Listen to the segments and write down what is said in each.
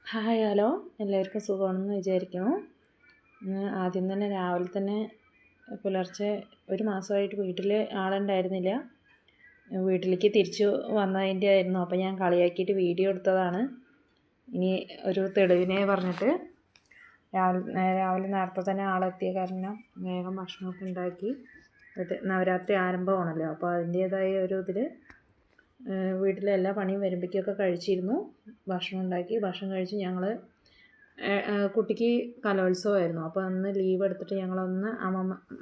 Hi hello, എല്ലാവർക്കും സുഖമാണെന്ന് വിചാരിക്കുന്നു. ആദ്യം തന്നെ രാവിലെ തന്നെ പുലർച്ചെ ഒരു മാസമായിട്ട് വീട്ടിൽ ആളുണ്ടായിരുന്നില്ല. വീട്ടിലേക്ക് തിരിച്ചു വന്നതിൻ്റെ ആയിരുന്നു. അപ്പോൾ ഞാൻ കളിയാക്കിയിട്ട് വീഡിയോ എടുത്തതാണ്. ഇനി ഒരു തെളിവിനെ പറഞ്ഞിട്ട് രാവിലെ നേരത്തെ തന്നെ ആളെത്തിയ കാരണം വേഗം ഭക്ഷണമൊക്കെ ഉണ്ടാക്കി. നവരാത്രി ആരംഭമാണല്ലോ, അപ്പോൾ അതിൻ്റേതായ ഒരു ഇതിൽ വീട്ടിലെ എല്ലാ പണിയും വരുമ്പോഴേക്കൊക്കെ കഴിച്ചിരുന്നു. ഭക്ഷണം ഉണ്ടാക്കി, ഭക്ഷണം കഴിച്ച് ഞങ്ങൾ കുട്ടിക്ക് കലോത്സവമായിരുന്നു. അപ്പോൾ അന്ന് ലീവ് എടുത്തിട്ട് ഞങ്ങളൊന്ന്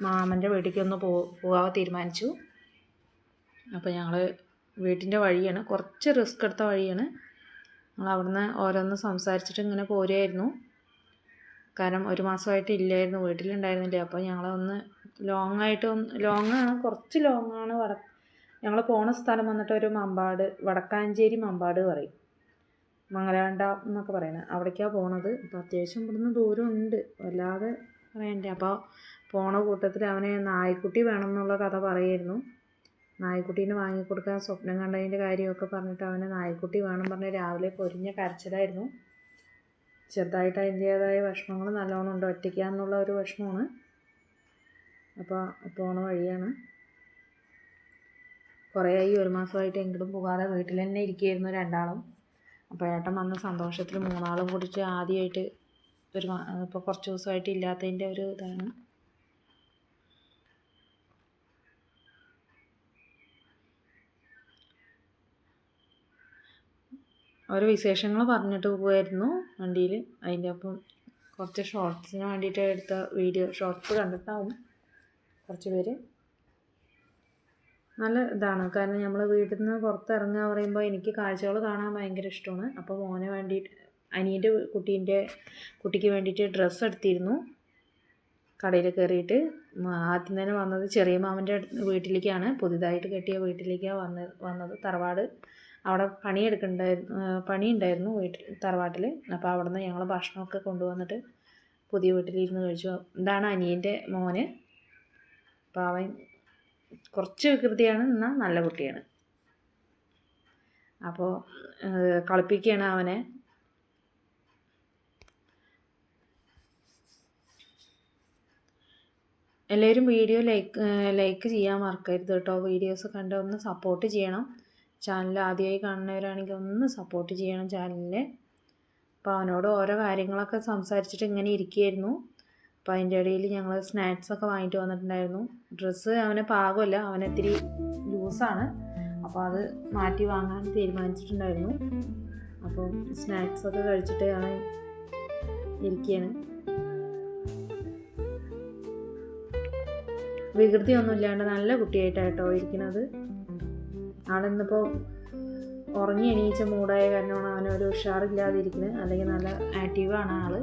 മാമൻ്റെ വീട്ടിലേക്ക് ഒന്ന് പോകാൻ തീരുമാനിച്ചു. അപ്പോൾ ഞങ്ങൾ വീട്ടിൻ്റെ വഴിയാണ്, കുറച്ച് റിസ്ക് എടുത്ത വഴിയാണ്. ഞങ്ങൾ അവിടുന്ന് ഓരോന്ന് സംസാരിച്ചിട്ട് ഇങ്ങനെ പോരുമായിരുന്നു. കാരണം ഒരു മാസമായിട്ട് ഇല്ലായിരുന്നു, വീട്ടിലുണ്ടായിരുന്നില്ല. അപ്പോൾ ഞങ്ങളൊന്ന് ലോങ്ങാണ്, കുറച്ച് ലോങ്ങാണ്. ഞങ്ങൾ പോണ സ്ഥലം വന്നിട്ട് ഒരു മമ്പാട്, വടക്കാഞ്ചേരി മമ്പാട് പറയും, മംഗലാണ്ട എന്നൊക്കെ പറയുന്നത്, അവിടേക്കാണ് പോണത്. അപ്പോൾ അത്യാവശ്യം ഇവിടുന്ന് ദൂരം ഉണ്ട്, വല്ലാതെ പറയണ്ടേ. അപ്പോൾ പോണ കൂട്ടത്തിൽ അവനെ നായ്ക്കുട്ടി വേണം എന്നുള്ള കഥ പറയായിരുന്നു. നായ്ക്കുട്ടീനെ വാങ്ങിക്കൊടുക്കാൻ സ്വപ്നം കണ്ടതിൻ്റെ കാര്യമൊക്കെ പറഞ്ഞിട്ട് അവനെ നായ്ക്കുട്ടി വേണം പറഞ്ഞ് രാവിലെ പൊരിഞ്ഞ കരച്ചിലായിരുന്നു. ചെറുതായിട്ട് അതിൻ്റേതായ വിഷമങ്ങൾ നല്ലോണം ഉണ്ട്, ഒറ്റയ്ക്കാന്നുള്ള ഒരു വിഷമമാണ്. അപ്പോൾ പോണ വഴിയാണ്. കുറേയായി, ഒരു മാസമായിട്ട് എങ്ങോട്ടും പോകാതെ വീട്ടിൽ തന്നെ ഇരിക്കുകയായിരുന്നു രണ്ടാളും. അപ്പോൾ ഏട്ടൻ വന്ന സന്തോഷത്തിൽ മൂന്നാളും കൂടിയിട്ട് ആദ്യമായിട്ട് ഇപ്പോൾ കുറച്ച് ദിവസമായിട്ട് ഇല്ലാത്തതിൻ്റെ ഒരു ഇതാണ്. ഓരോ വിശേഷങ്ങൾ പറഞ്ഞിട്ട് പോകുമായിരുന്നു വണ്ടിയിൽ. അതിൻ്റെ ഒപ്പം കുറച്ച് ഷോർട്സിന് വേണ്ടിയിട്ട് എടുത്ത വീഡിയോ ഷോർട്സ് കണ്ടിട്ടാവും കുറച്ച് പേര്. നല്ല ഇതാണ്, കാരണം നമ്മൾ വീട്ടിൽ നിന്ന് പുറത്തിറങ്ങുക പറയുമ്പോൾ എനിക്ക് കാഴ്ചകൾ കാണാൻ ഭയങ്കര ഇഷ്ടമാണ്. അപ്പോൾ മോനെ വേണ്ടിയിട്ട്, അനിയൻ്റെ കുട്ടിക്ക് വേണ്ടിയിട്ട് ഡ്രസ്സ് എടുത്തിരുന്നു കടയിൽ കയറിയിട്ട്. ആദ്യം തന്നെ വന്നത് ചെറിയ മാമൻ്റെ വീട്ടിലേക്കാണ്, പുതിയതായിട്ട് കെട്ടിയ വീട്ടിലേക്കാണ് വന്നത്. തറവാട് അവിടെ പണിയുണ്ടായിരുന്നു തറവാട്ടിൽ. അപ്പോൾ അവിടെ നിന്ന് ഞങ്ങൾ ഭക്ഷണമൊക്കെ കൊണ്ടുവന്നിട്ട് പുതിയ വീട്ടിലിരുന്ന് കഴിച്ചു. ഇതാണ് അനിയൻ്റെ മോന്. അപ്പോൾ അവൻ കുറച്ച് വികൃതിയാണ്, എന്നാൽ നല്ല കുട്ടിയാണ്. അപ്പോൾ കളിപ്പിക്കുകയാണ് അവനെ. എല്ലാവരും വീഡിയോ ലൈക്ക് ചെയ്യാൻ മറക്കരുത് കേട്ടോ. വീഡിയോസ് കണ്ട് ഒന്ന് സപ്പോർട്ട് ചെയ്യണം. ചാനൽ ആദ്യമായി കാണുന്നവരാണെങ്കിൽ ഒന്ന് സപ്പോർട്ട് ചെയ്യണം ചാനലിനെ. അപ്പോൾ അവനോട് ഓരോ കാര്യങ്ങളൊക്കെ സംസാരിച്ചിട്ട് ഇങ്ങനെ ഇരിക്കുകയായിരുന്നു. അപ്പോൾ അതിൻ്റെ ഇടയിൽ ഞങ്ങൾ സ്നാക്സൊക്കെ വാങ്ങിയിട്ട് വന്നിട്ടുണ്ടായിരുന്നു. ഡ്രസ്സ് അവന് പാകമല്ല, അവനിത്തിരി ലൂസാണ്. അപ്പോൾ അത് മാറ്റി വാങ്ങാൻ തീരുമാനിച്ചിട്ടുണ്ടായിരുന്നു. അപ്പോൾ സ്നാക്സൊക്കെ കഴിച്ചിട്ട് അവൻ ഇരിക്കുകയാണ്. വികൃതിയൊന്നുമില്ലാണ്ട് നല്ല കുട്ടിയായിട്ടാട്ടോ ഇരിക്കുന്നത്. ആളിന്നിപ്പോൾ ഉറങ്ങി എണീച്ച മൂടായ കാരണമാണ് അവനൊരു ഉഷാറില്ലാതിരിക്കുന്നത്, അല്ലെങ്കിൽ നല്ല ആക്റ്റീവാണ് ആൾ.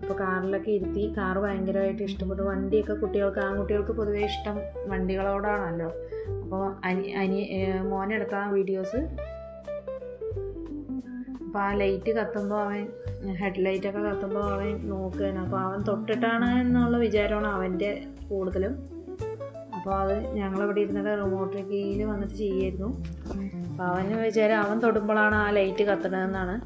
അപ്പോൾ കാറിലൊക്കെ ഇരുത്തി, കാറ് ഭയങ്കരമായിട്ട് ഇഷ്ടപ്പെട്ടു. വണ്ടിയൊക്കെ ആൺകുട്ടികൾക്ക് പൊതുവേ ഇഷ്ടം വണ്ടികളോടാണല്ലോ. അപ്പോൾ മോനെടുത്ത വീഡിയോസ്. അപ്പോൾ ആ ലൈറ്റ് കത്തുമ്പോൾ അവൻ, ഹെഡ്ലൈറ്റൊക്കെ കത്തുമ്പോൾ അവൻ നോക്കുകയാണ്. അപ്പോൾ അവൻ തൊട്ടിട്ടാണ് എന്നുള്ള വിചാരമാണ് അവൻ്റെ കൂടുതലും. അപ്പോൾ അത് ഞങ്ങളിവിടെ ഇരുന്നിട്ട് റിമോട്ട് കീയിൽ വന്നിട്ട് ചെയ്യായിരുന്നു. അപ്പോൾ അവന് വിചാരം അവൻ തൊടുമ്പോഴാണ് ആ ലൈറ്റ് കത്തണതെന്നാണ്.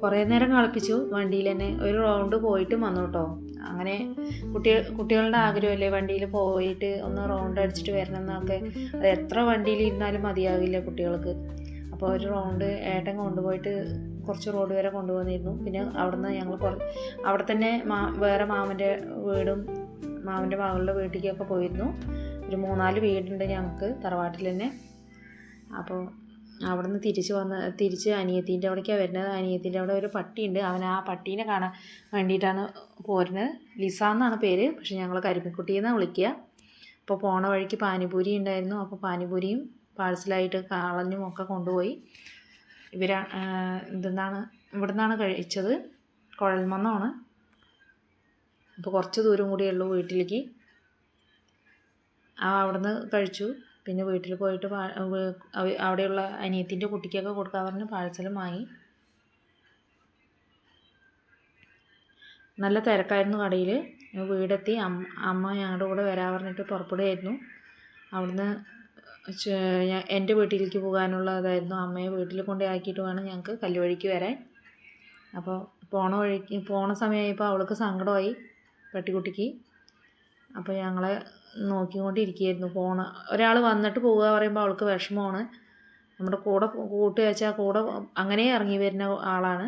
കുറേ നേരം കളിപ്പിച്ചു വണ്ടിയിൽ തന്നെ. ഒരു റൗണ്ട് പോയിട്ടും വന്നു കേട്ടോ. അങ്ങനെ കുട്ടികളുടെ ആഗ്രഹമല്ലേ വണ്ടിയിൽ പോയിട്ട് ഒന്ന് റൗണ്ട് അടിച്ചിട്ട് വരണം എന്നൊക്കെ. അത് എത്ര വണ്ടിയിൽ ഇരുന്നാലും മതിയാകില്ല കുട്ടികൾക്ക്. അപ്പോൾ ഒരു റൗണ്ട് ഏട്ടൻ കൊണ്ടുപോയിട്ട് കുറച്ച് റോഡ് വരെ കൊണ്ടുവന്നിരുന്നു. പിന്നെ അവിടുന്ന് ഞങ്ങൾ അവിടെ തന്നെ വേറെ മാമൻ്റെ വീടും മാമൻ്റെ മകളുടെ വീട്ടിലേക്കൊക്കെ പോയിരുന്നു. ഒരു 3-4 വീടുണ്ട് ഞങ്ങൾക്ക് തറവാട്ടിൽ തന്നെ. അപ്പോൾ അവിടെ നിന്ന് തിരിച്ച് അനിയത്തിൻ്റെ അവിടേക്കാണ് വരുന്നത്. അനിയത്തിൻ്റെ അവിടെ ഒരു പട്ടിയുണ്ട്. അവൻ ആ പട്ടീനെ കാണാൻ വേണ്ടിയിട്ടാണ് പോരുന്നത്. ലിസ എന്നാണ് പേര്, പക്ഷെ ഞങ്ങൾ കരിമിക്കുട്ടിയെന്നാണ് വിളിക്കുക. അപ്പോൾ പോണ വഴിക്ക് പാനിപൂരി ഉണ്ടായിരുന്നു. അപ്പോൾ പാനിപൂരിയും പാഴ്സലായിട്ട് കളഞ്ഞും ഒക്കെ കൊണ്ടുപോയി. ഇവിടുന്നാണ് കഴിച്ചത്, കുഴൽമന്നമാണ്. അപ്പോൾ കുറച്ച് ദൂരം കൂടിയേ ഉള്ളൂ വീട്ടിലേക്ക്. അവിടുന്ന് കഴിച്ചു. പിന്നെ വീട്ടിൽ പോയിട്ട് അവിടെയുള്ള അനിയത്തിൻ്റെ കുട്ടിക്കൊക്കെ കൊടുക്കാൻ പറഞ്ഞ് പാഴ്സലും വാങ്ങി. നല്ല തിരക്കായിരുന്നു കടയിൽ. വീടെത്തി. അമ്മ ഞങ്ങളുടെ കൂടെ വരാൻ പറഞ്ഞിട്ട് പുറപ്പെടുകയായിരുന്നു. അവിടുന്ന് എൻ്റെ വീട്ടിലേക്ക് പോകാനുള്ളതായിരുന്നു. അമ്മയെ വീട്ടിൽ കൊണ്ടാക്കിയിട്ട് വേണം ഞങ്ങൾക്ക് കല്ലുവഴിക്ക് വരാൻ. അപ്പോൾ പോണ സമയമായപ്പോൾ അവൾക്ക് സങ്കടമായി, പട്ടിക്കുട്ടിക്ക്. അപ്പോൾ ഞങ്ങളെ നോക്കിക്കൊണ്ടിരിക്കുകയായിരുന്നു. ഒരാൾ വന്നിട്ട് പോകുക പറയുമ്പോൾ അവൾക്ക് വിഷമമാണ്. നമ്മുടെ കൂടെ കൂട്ടി വെച്ചാൽ കൂടെ അങ്ങനെ ഇറങ്ങി വരുന്ന ആളാണ്.